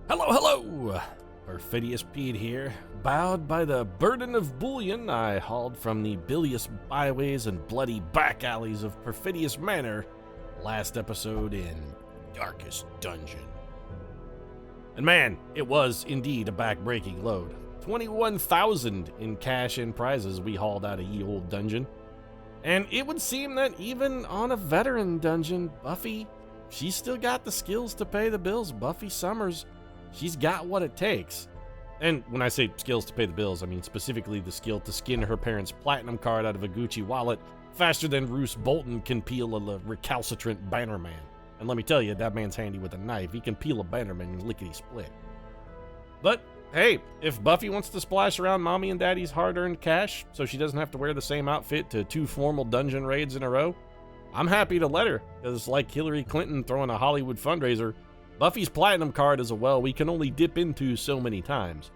Hello, hello! Perfidious Pete here. Bowed by the burden of bullion I hauled from the bilious byways and bloody back alleys of Perfidious Manor last episode in Darkest Dungeon. And man, it was indeed a back-breaking load. 21,000 in cash and prizes we hauled out of ye old dungeon. And it would seem that even on a veteran dungeon, Buffy, she's still got the skills to pay the bills. Buffy Summers, she's got what it takes. And when I say skills to pay the bills, I mean specifically the skill to skin her parents' platinum card out of a Gucci wallet faster than Roose Bolton can peel a recalcitrant bannerman. And let me tell you, that man's handy with a knife. He can peel a bannerman lickety-split. But hey, if Buffy wants to splash around mommy and daddy's hard-earned cash so she doesn't have to wear the same outfit to 2 formal dungeon raids in a row, I'm happy to let her, because like Hillary Clinton throwing a Hollywood fundraiser, Buffy's platinum card is a well we can only dip into so many times.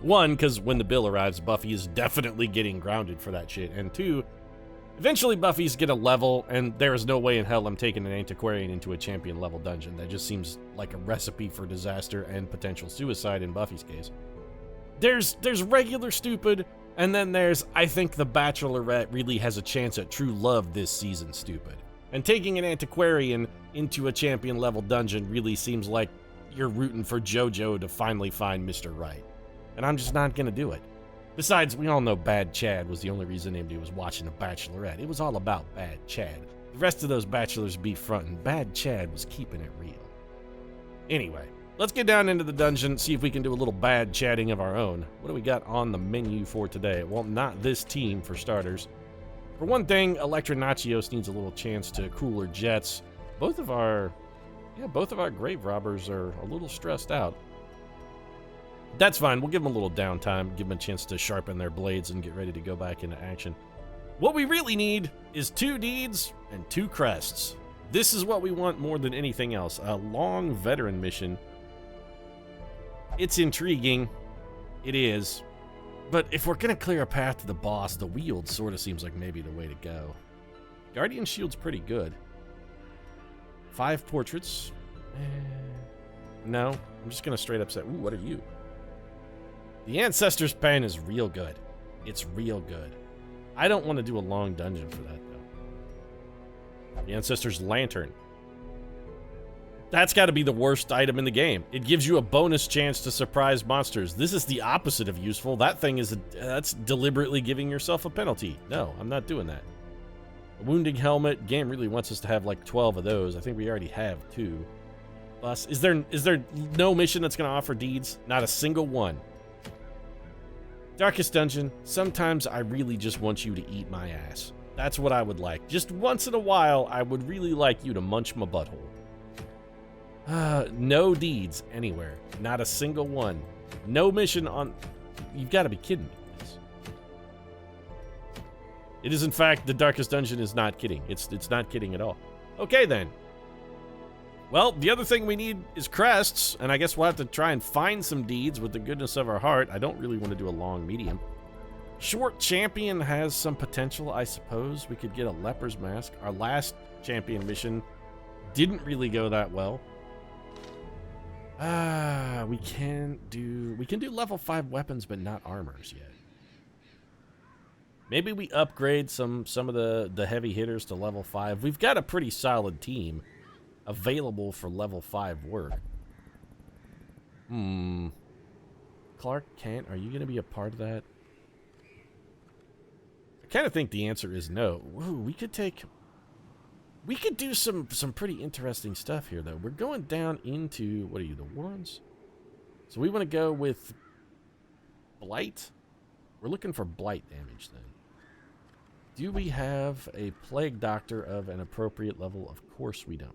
One, because when the bill arrives, Buffy is definitely getting grounded for that shit, and two, eventually Buffy's gonna level, and there is no way in hell I'm taking an antiquarian into a champion level dungeon. That just seems like a recipe for disaster and potential suicide in Buffy's case. There's regular stupid, and then there's I think the Bachelorette really has a chance at true love this season stupid. And taking an antiquarian into a champion level dungeon really seems like you're rooting for JoJo to finally find Mr. Right. And I'm just not gonna do it. Besides, we all know Bad Chad was the only reason anybody was watching The Bachelorette. It was all about Bad Chad. The rest of those bachelors be frontin'. Bad Chad was keeping it real. Anyway, let's get down into the dungeon, see if we can do a little bad chatting of our own. What do we got on the menu for today? Well, not this team, for starters. For one thing, Electra Nachios needs a little chance to cool her jets. Both of our grave robbers are a little stressed out. That's fine, we'll give them a little downtime, give them a chance to sharpen their blades and get ready to go back into action. What we really need is 2 deeds and 2 crests. This is what we want more than anything else, a long veteran mission. It's intriguing, it is, but if we're gonna clear a path to the boss, the Wield sort of seems like maybe the way to go. Guardian Shield's pretty good. 5 portraits. No, I'm just gonna straight up say, ooh, what are you? The Ancestor's Pen is real good. It's real good. I don't want to do a long dungeon for that, though. The Ancestor's Lantern. That's got to be the worst item in the game. It gives you a bonus chance to surprise monsters. This is the opposite of useful. That thing is, that's deliberately giving yourself a penalty. No, I'm not doing that. A Wounding Helmet. Game really wants us to have like 12 of those. I think we already have 2. Plus, is there no mission that's going to offer deeds? Not a single one. Darkest Dungeon, sometimes I really just want you to eat my ass. That's what I would like. Just once in a while, I would really like you to munch my butthole. No deeds anywhere. Not a single one. No mission on... You've got to be kidding me with this. It is, in fact, the Darkest Dungeon is not kidding. It's not kidding at all. Okay, then. Well, the other thing we need is crests, and I guess we'll have to try and find some deeds with the goodness of our heart. I don't really want to do a long medium. Short champion has some potential, I suppose. We could get a leper's mask. Our last champion mission didn't really go that well. We can do level 5 weapons, but not armors yet. Maybe we upgrade some of the heavy hitters to level 5. We've got a pretty solid team available for level 5 work. Clark Kent, are you going to be a part of that? I kind of think the answer is no. Ooh, we could do some pretty interesting stuff here, though. We're going down into, what are you, the Warrens? So we want to go with Blight. We're looking for Blight damage, then. Do we have a Plague Doctor of an appropriate level? Of course we don't.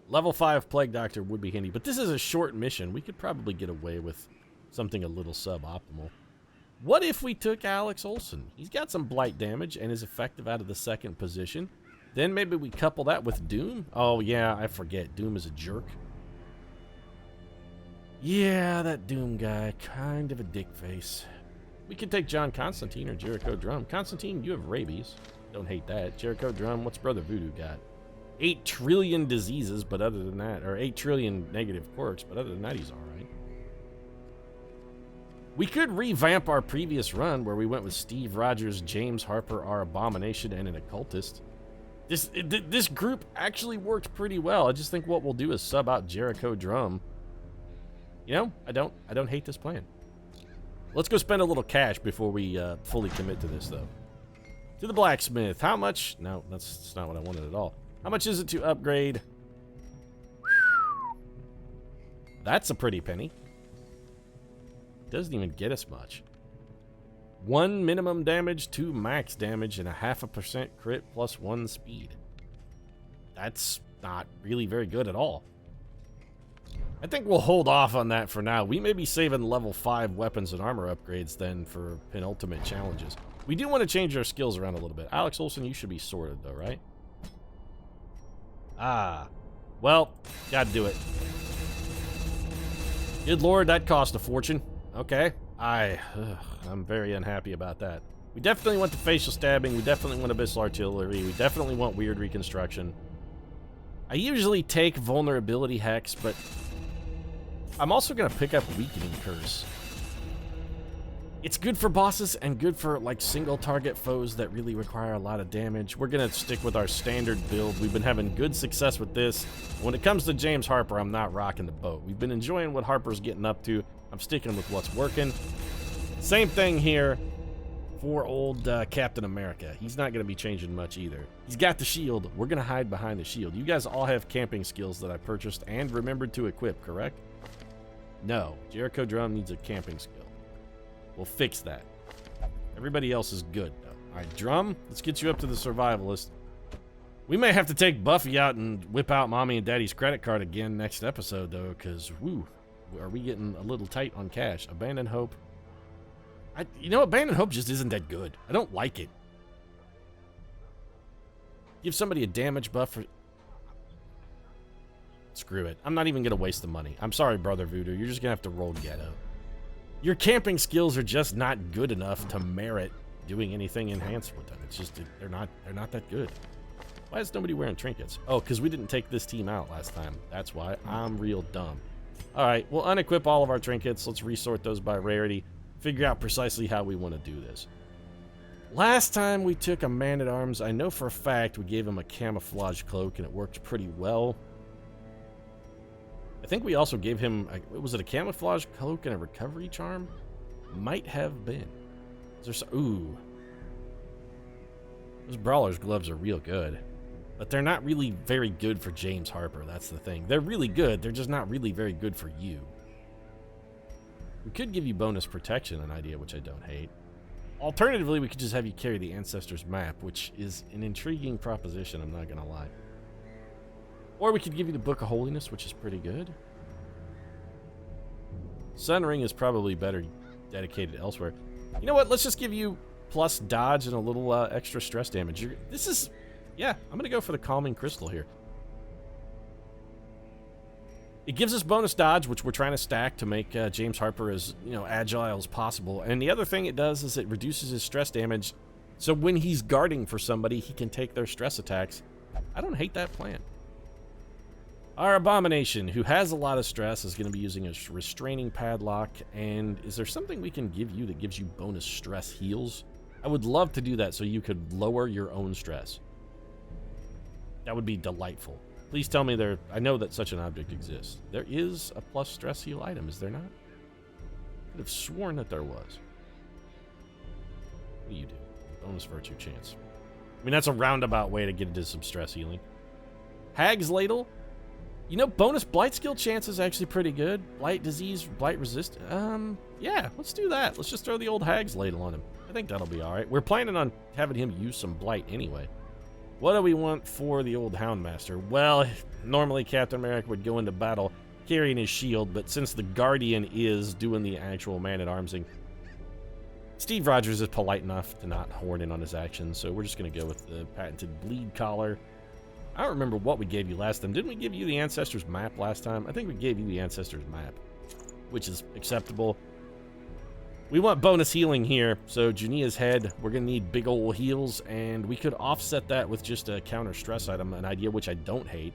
Level 5 Plague Doctor would be handy, but this is a short mission. We could probably get away with something a little suboptimal. What if we took Alex Olson? He's got some blight damage and is effective out of the 2nd position. Then maybe we couple that with Doom. Oh, yeah, I forget. Doom is a jerk. Yeah, that Doom guy. Kind of a dick face. We could take John Constantine or Jericho Drum. Constantine, you have rabies. Don't hate that. Jericho Drum, what's Brother Voodoo got? 8 trillion diseases, but other than that, or 8 trillion negative quirks, but other than that, he's all right. We could revamp our previous run where we went with Steve Rogers, James Harper, our Abomination, and an Occultist. This group actually worked pretty well. I just think what we'll do is sub out Jericho Drum. You know, I don't hate this plan. Let's go spend a little cash before we fully commit to this, though. To the blacksmith. How much? No, that's not what I wanted at all. How much is it to upgrade? That's a pretty penny. Doesn't even get us much. 1 minimum damage, 2 max damage, and a 0.5% crit plus 1 speed. That's not really very good at all. I think we'll hold off on that for now. We may be saving level 5 weapons and armor upgrades then for penultimate challenges. We do want to change our skills around a little bit. Alex Olson, you should be sorted though, right? Ah. Well, gotta do it. Good lord, that cost a fortune. Okay. I'm very unhappy about that. We definitely want the facial stabbing. We definitely want abyssal artillery. We definitely want weird reconstruction. I usually take vulnerability hex, but I'm also going to pick up weakening curse. It's good for bosses and good for like single target foes that really require a lot of damage. We're going to stick with our standard build. We've been having good success with this. When it comes to James Harper, I'm not rocking the boat. We've been enjoying what Harper's getting up to. I'm sticking with what's working. Same thing here for old Captain America. He's not going to be changing much either. He's got the shield. We're going to hide behind the shield. You guys all have camping skills that I purchased and remembered to equip, correct? No. Jericho Drum needs a camping skill. We'll fix that. Everybody else is good, though. All right, Drum, let's get you up to the survivalist. We may have to take Buffy out and whip out Mommy and Daddy's credit card again next episode, though, because, woo, are we getting a little tight on cash? Abandon Hope. You know, Abandon Hope just isn't that good. I don't like it. Give somebody a damage buff for... Screw it. I'm not even going to waste the money. I'm sorry, Brother Voodoo. You're just going to have to roll ghetto. Your camping skills are just not good enough to merit doing anything enhanced with them. It's just, they're not that good. Why is nobody wearing trinkets? Oh, because we didn't take this team out last time. That's why. I'm real dumb. All right, we'll unequip all of our trinkets. Let's resort those by rarity. Figure out precisely how we want to do this. Last time we took a man-at-arms, I know for a fact we gave him a camouflage cloak, and it worked pretty well. I think we also gave him, was it a camouflage cloak and a recovery charm? Might have been. Is there some, ooh. Those Brawler's gloves are real good. But they're not really very good for James Harper, that's the thing. They're really good, they're just not really very good for you. We could give you bonus protection, an idea which I don't hate. Alternatively, we could just have you carry the Ancestors map, which is an intriguing proposition, I'm not gonna lie. Or we could give you the Book of Holiness, which is pretty good. Sun Ring is probably better dedicated elsewhere. You know what? Let's just give you plus dodge and a little extra stress damage. This is... Yeah, I'm going to go for the Calming Crystal here. It gives us bonus dodge, which we're trying to stack to make James Harper as, agile as possible. And the other thing it does is it reduces his stress damage. So when he's guarding for somebody, he can take their stress attacks. I don't hate that plan. Our Abomination, who has a lot of stress, is going to be using a restraining padlock. And is there something we can give you that gives you bonus stress heals? I would love to do that so you could lower your own stress. That would be delightful. Please tell me there... I know that such an object exists. There is a plus stress heal item, is there not? I could have sworn that there was. What do you do? Bonus virtue chance. I mean, that's a roundabout way to get into some stress healing. Hag's Ladle. Bonus blight skill chance is actually pretty good. Blight disease, blight resist. Yeah, let's do that. Let's just throw the old Hag's Ladle on him. I think that'll be all right. We're planning on having him use some blight anyway. What do we want for the old Houndmaster? Well, normally Captain America would go into battle carrying his shield, but since the Guardian is doing the actual man-at-armsing, Steve Rogers is polite enough to not horn in on his actions, so we're just going to go with the patented bleed collar. I don't remember what we gave you last time. Didn't we give you the Ancestors map last time? I think we gave you the Ancestors map, which is acceptable. We want bonus healing here, so Junia's head, we're going to need big ol' heals, and we could offset that with just a counter stress item, an idea which I don't hate.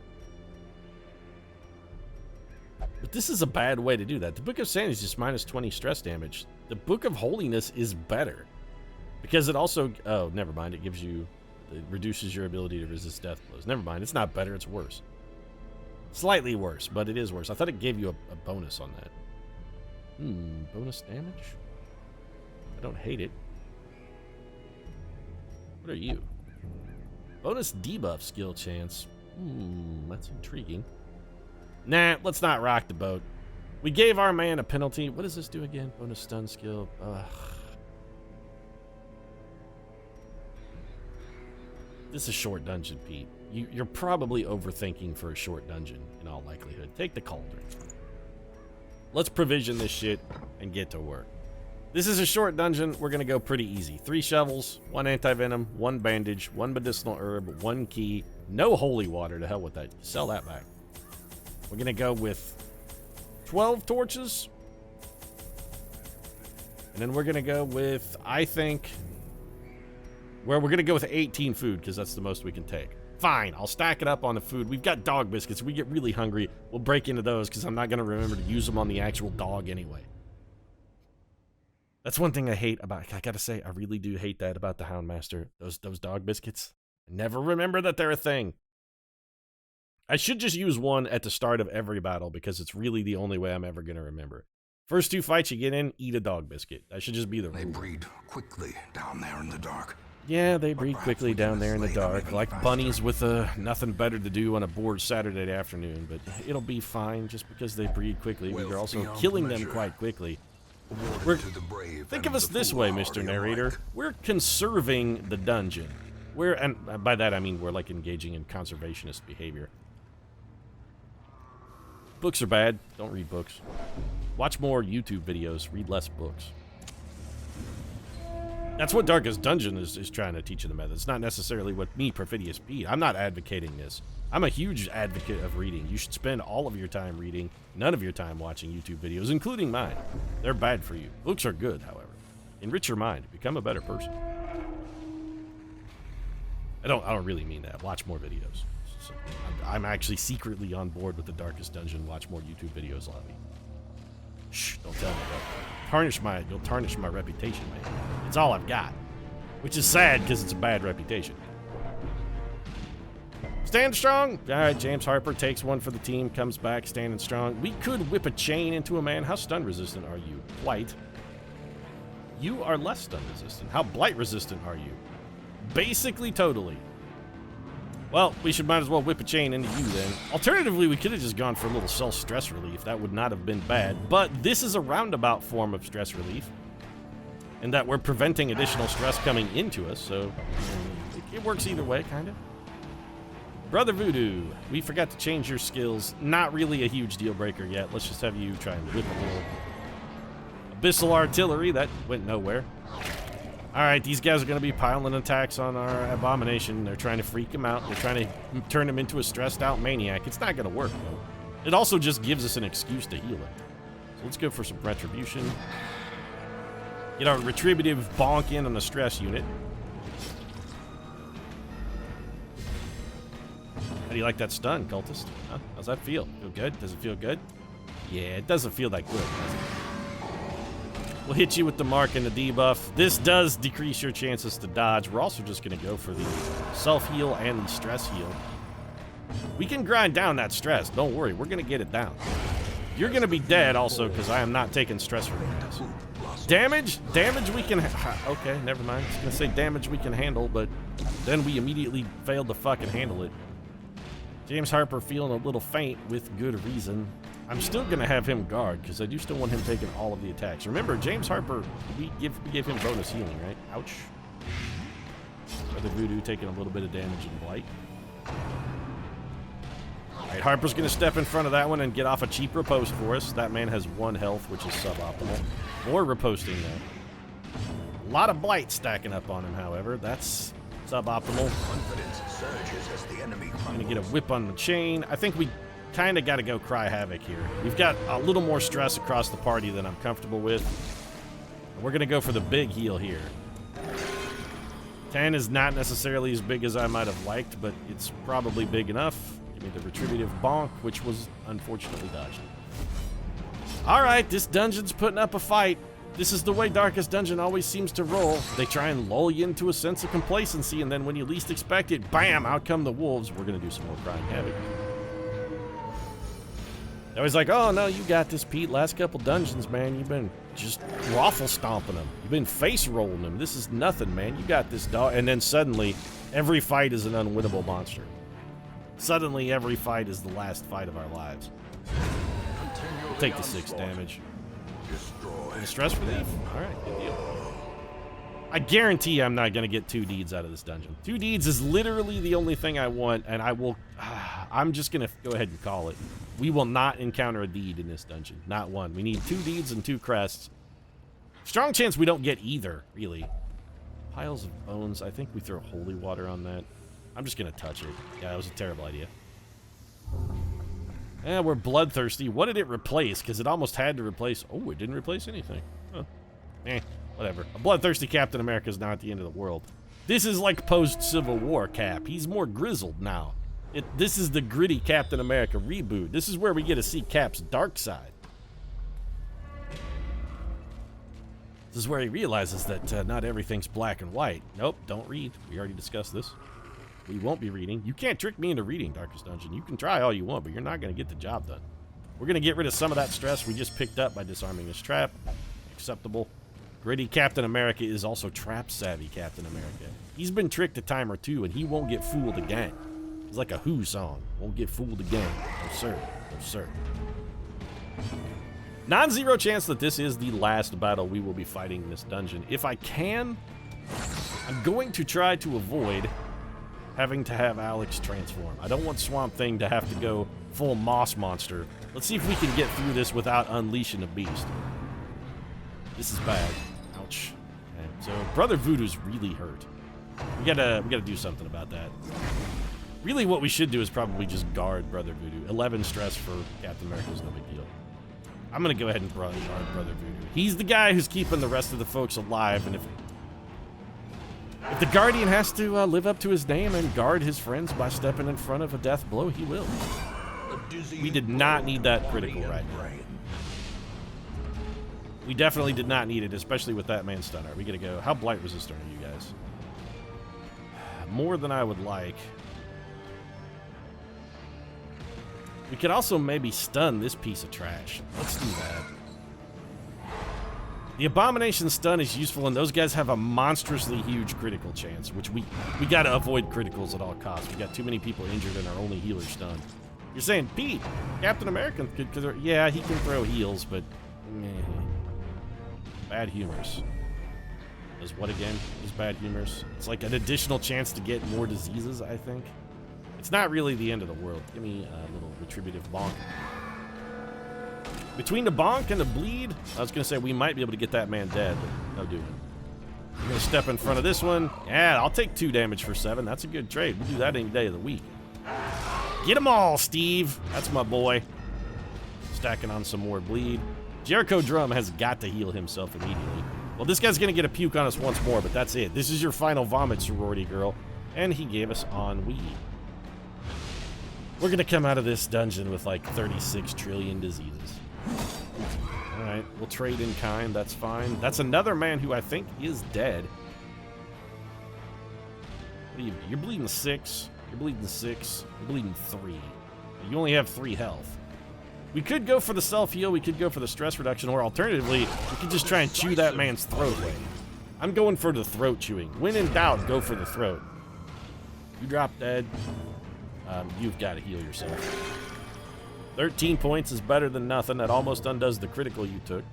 But this is a bad way to do that. The Book of Sanity is just minus 20 stress damage. The Book of Holiness is better, because it also, oh, never mind, it reduces your ability to resist death blows. Never mind, it's not better, it's worse. Slightly worse, but it is worse. I thought it gave you a bonus on that. Bonus damage? I don't hate it. What are you? Bonus debuff skill chance. That's intriguing. Nah, let's not rock the boat. We gave our man a penalty. What does this do again? Bonus stun skill. This is a short dungeon, Pete. You're probably overthinking for a short dungeon, in all likelihood. Take the cauldron. Let's provision this shit and get to work. This is a short dungeon. We're going to go pretty easy. 3 shovels, 1 anti-venom, 1 bandage, 1 medicinal herb, 1 key, no holy water. To hell with that. Sell that back. We're going to go with 12 torches. And then we're going to go with, I think, we're going to go with 18 food because that's the most we can take. Fine, I'll stack it up on the food. We've got dog biscuits. We get really hungry, we'll break into those because I'm not going to remember to use them on the actual dog anyway. That's one thing I hate about, I gotta say, I really do hate that about the Houndmaster. Those dog biscuits. I never remember that they're a thing. I should just use one at the start of every battle because it's really the only way I'm ever going to remember. First 2 fights you get in, eat a dog biscuit. That should just be the rule. They breed quickly down there in the dark. Yeah, they breed quickly down there in the dark, like bunnies with nothing better to do on a bored Saturday afternoon, but it'll be fine just because they breed quickly. We're also killing them quite quickly. Think of us this way, Mr. Narrator. We're conserving the dungeon. And by that I mean we're like engaging in conservationist behavior. Books are bad. Don't read books. Watch more YouTube videos. Read less books. That's what Darkest Dungeon is trying to teach you the method. It's not necessarily what me, Perfidious Pete. I'm not advocating this. I'm a huge advocate of reading. You should spend all of your time reading, none of your time watching YouTube videos, including mine. They're bad for you. Books are good, however. Enrich your mind. Become a better person. I don't really mean that. Watch more videos. So I'm actually secretly on board with the Darkest Dungeon. Watch more YouTube videos, Lobby. Shh, don't tell me that. You'll tarnish my reputation, man. It's all I've got. Which is sad because it's a bad reputation. Stand strong. All right, James Harper takes one for the team, comes back standing strong. We could whip a chain into a man. How stun resistant are you? Blight. You are less stun resistant. How blight resistant are you? Basically, totally. Well, we might as well whip a chain into you then. Alternatively, we could have just gone for a little self-stress relief. That would not have been bad. But this is a roundabout form of stress relief. In that we're preventing additional stress coming into us, so it works either way, kind of. Brother Voodoo, we forgot to change your skills. Not really a huge deal breaker yet. Let's just have you try and whip a little abyssal artillery. That went nowhere. Alright, these guys are going to be piling attacks on our abomination. They're trying to freak him out. They're trying to turn him into a stressed out maniac. It's not going to work, though. It also just gives us an excuse to heal him. So let's go for some retribution. Get our retributive bonk in on the stress unit. How do you like that stun, cultist? Huh? How's that feel? Feel good? Does it feel good? Yeah, it doesn't feel that good, does it? We'll hit you with the mark and the debuff. This does decrease your chances to dodge. We're also just going to go for the self-heal and the stress heal. We can grind down that stress. Don't worry, we're going to get it down. You're going to be dead also because I am not taking stress from you guys. Damage we can... Okay, never mind. I was going to say damage we can handle, but then we immediately failed to fucking handle it. James Harper feeling a little faint with good reason. I'm still going to have him guard because I do still want him taking all of the attacks. Remember, James Harper, we gave him bonus healing, right? Ouch. Brother Voodoo taking a little bit of damage in Blight. Alright, Harper's going to step in front of that one and get off a cheap riposte for us. That man has 1 health, which is suboptimal. More riposting, though. A lot of Blight stacking up on him, however. That's suboptimal. Going to get a whip on the chain. I think we kind of got to go cry havoc here. We've got a little more stress across the party than I'm comfortable with. We're going to go for the big heal here. 10 is not necessarily as big as I might have liked, but it's probably big enough. Give me the retributive bonk, which was unfortunately dodged. All right, this dungeon's putting up a fight. This is the way Darkest Dungeon always seems to roll. They try and lull you into a sense of complacency, and then when you least expect it, bam, out come the wolves. We're going to do some more crying havoc. They're always like, oh, no, you got this, Pete. Last couple dungeons, man, you've been just waffle stomping them. You've been face rolling them. This is nothing, man. You got this, dog. And then suddenly, every fight is an unwinnable monster. Suddenly, every fight is the last fight of our lives. We'll take the 6 damage. The stress relief? Alright, good deal. I guarantee I'm not going to get 2 deeds out of this dungeon. 2 deeds is literally the only thing I want, and I will... I'm just going to go ahead and call it. We will not encounter a deed in this dungeon. Not one. We need 2 deeds and 2 crests. Strong chance we don't get either, really. Piles of bones. I think we throw holy water on that. I'm just going to touch it. Yeah, that was a terrible idea. Eh, we're bloodthirsty. What did it replace? Because it almost had to replace... Oh, it didn't replace anything. Huh. Eh, whatever. A bloodthirsty Captain America is not the end of the world. This is like post-Civil War Cap. He's more grizzled now. This is the gritty Captain America reboot. This is where we get to see Cap's dark side. This is where he realizes that not everything's black and white. Nope, don't read. We already discussed this. We won't be reading. You can't trick me into reading Darkest Dungeon. You can try all you want, but you're not going to get the job done. We're going to get rid of some of that stress we just picked up by disarming this trap. Acceptable. Gritty Captain America is also trap-savvy Captain America. He's been tricked a time or two, and he won't get fooled again. It's like a Who song. Won't get fooled again. No, sir. No, sir. Non-zero chance that this is the last battle we will be fighting in this dungeon. If I can, I'm going to try to avoid having to have Alex transform. I don't want Swamp Thing to have to go full moss monster. Let's see if we can get through this without unleashing a beast. This is bad. Ouch. Okay, so Brother Voodoo's really hurt. We gotta do something about that. Really what we should do is probably just guard Brother Voodoo. 11 stress for Captain America is no big deal. I'm gonna go ahead and guard Brother Voodoo. He's the guy who's keeping the rest of the folks alive, and if the Guardian has to live up to his name and guard his friends by stepping in front of a death blow, he will. We did not need that critical right now. We definitely did not need it, especially with that man stunner. We gotta go. How blight resistant are you guys? More than I would like. We could also maybe stun this piece of trash. Let's do that. The Abomination stun is useful, and those guys have a monstrously huge critical chance, which we gotta avoid criticals at all costs. We got too many people injured and our only healer stunned. You're saying, Pete, Captain America could, yeah, he can throw heals, but meh. Bad humors. Does what again? Is bad humors? It's like an additional chance to get more diseases, I think. It's not really the end of the world. Give me a little retributive bonk. Between the bonk and the bleed, I was going to say we might be able to get that man dead, but no doing. I'm going to step in front of this one. Yeah, I'll take 2 damage for 7. That's a good trade. We'll do that any day of the week. Get them all, Steve. That's my boy. Stacking on some more bleed. Jericho Drum has got to heal himself immediately. Well, this guy's going to get a puke on us once more, but that's it. This is your final vomit, sorority girl. And he gave us ennui. We're going to come out of this dungeon with like 36 trillion diseases. Alright, we'll trade in kind, that's fine. That's another man who I think is dead. What are you, you're bleeding 6, you're bleeding 6, you're bleeding 3. You only have 3 health. We could go for the self-heal, we could go for the stress reduction, or alternatively, we could just try and chew that man's throat away. I'm going for the throat chewing. When in doubt, go for the throat. You drop dead, you've got to heal yourself. 13 points is better than nothing. That almost undoes the critical you took.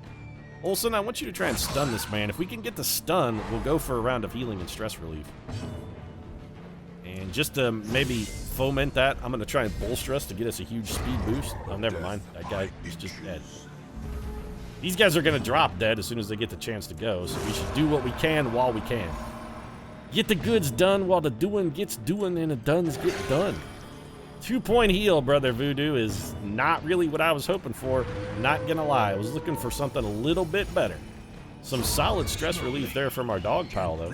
Olsen, I want you to try and stun this man. If we can get the stun, we'll go for a round of healing and stress relief. And just to maybe foment that, I'm going to try and bolster us to get us a huge speed boost. Oh, never mind. That guy is just dead. These guys are going to drop dead as soon as they get the chance to go, so we should do what we can while we can. Get the goods done while the doing gets doing and the duns get done. 2-point heal, Brother Voodoo, is not really what I was hoping for. Not gonna lie, I was looking for something a little bit better. Some solid stress relief there from our dog pal, though.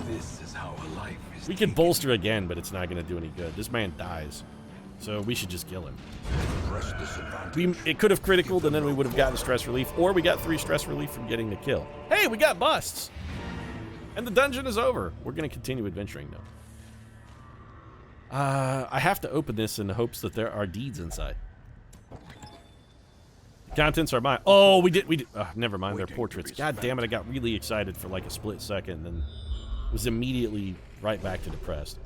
This is how a life is. We could bolster again, but it's not going to do any good. This man dies. So we should just kill him. Press disadvantage. It could have criticaled, and then we would have gotten stress relief, or we got 3 stress relief from getting the kill. Hey, we got busts! And the dungeon is over. We're going to continue adventuring, though. I have to open this in the hopes that there are deeds inside. The contents are mine. Oh, we did. Never mind, they're portraits. God damn it, I got really excited for like a split second, and was immediately right back to depressed.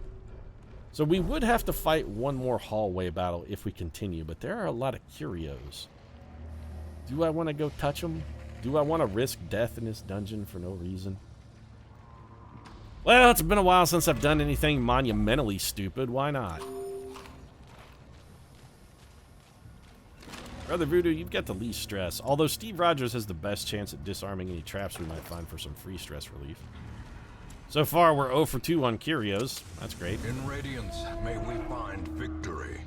So we would have to fight one more hallway battle if we continue, but there are a lot of curios. Do I want to go touch them? Do I want to risk death in this dungeon for no reason? Well, it's been a while since I've done anything monumentally stupid. Why not? Brother Voodoo, you've got the least stress. Although Steve Rogers has the best chance at disarming any traps we might find for some free stress relief. So far, we're 0 for 2 on curios. That's great. In Radiance, may we find victory.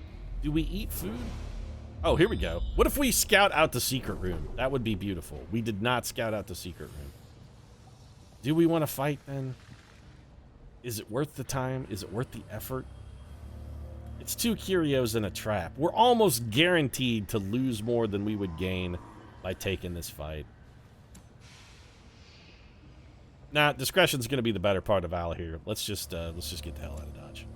Do we eat food? Oh, here we go. What if we scout out the secret room? That would be beautiful. We did not scout out the secret room. Do we want to fight then? Is it worth the time? Is it worth the effort? It's 2 curios and a trap. We're almost guaranteed to lose more than we would gain by taking this fight. Nah, discretion's going to be the better part of valor here. Let's just get the hell out of Dodge.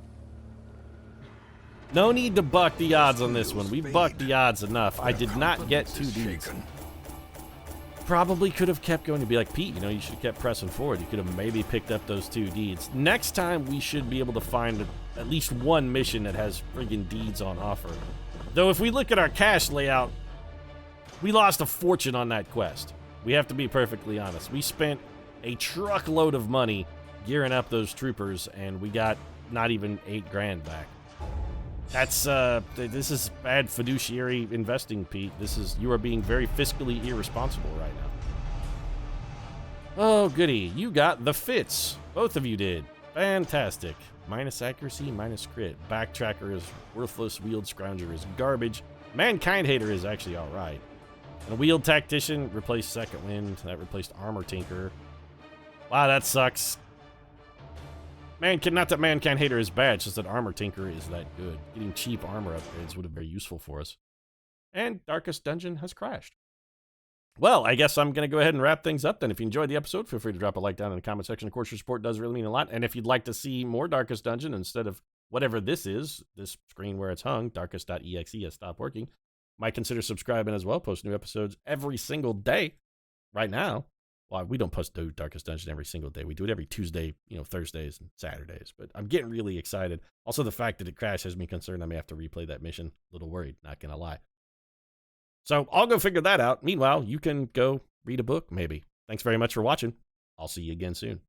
No need to buck the odds on this one. We've bucked the odds enough. I did not get 2 deeds. Probably could have kept going to be like, Pete, you know, you should have kept pressing forward. You could have maybe picked up those 2 deeds. Next time, we should be able to find at least one mission that has friggin' deeds on offer. Though if we look at our cash layout, we lost a fortune on that quest. We have to be perfectly honest. We spent a truckload of money gearing up those troopers, and we got not even 8 grand back. That's, this is bad fiduciary investing, Pete. You are being very fiscally irresponsible right now. Oh, goody. You got the fits. Both of you did. Fantastic. Minus accuracy, minus crit. Backtracker is worthless. Wheeled Scrounger is garbage. Mankind Hater is actually alright. And Wheeled Tactician replaced Second Wind. That replaced Armor Tinker. Wow, that sucks. Not that Mankind Hater is bad, it's just that Armor Tinker is that good. Getting cheap armor upgrades would have been very useful for us. And Darkest Dungeon has crashed. Well, I guess I'm going to go ahead and wrap things up then. If you enjoyed the episode, feel free to drop a like down in the comment section. Of course, your support does really mean a lot. And if you'd like to see more Darkest Dungeon instead of whatever this is, this screen where it's hung, darkest.exe has stopped working, might consider subscribing as well. Post new episodes every single day. Right now, well, we don't post Darkest Dungeon every single day. We do it every Tuesday, Thursdays and Saturdays. But I'm getting really excited. Also, the fact that it crashed has me concerned I may have to replay that mission. A little worried, not going to lie. So I'll go figure that out. Meanwhile, you can go read a book, maybe. Thanks very much for watching. I'll see you again soon.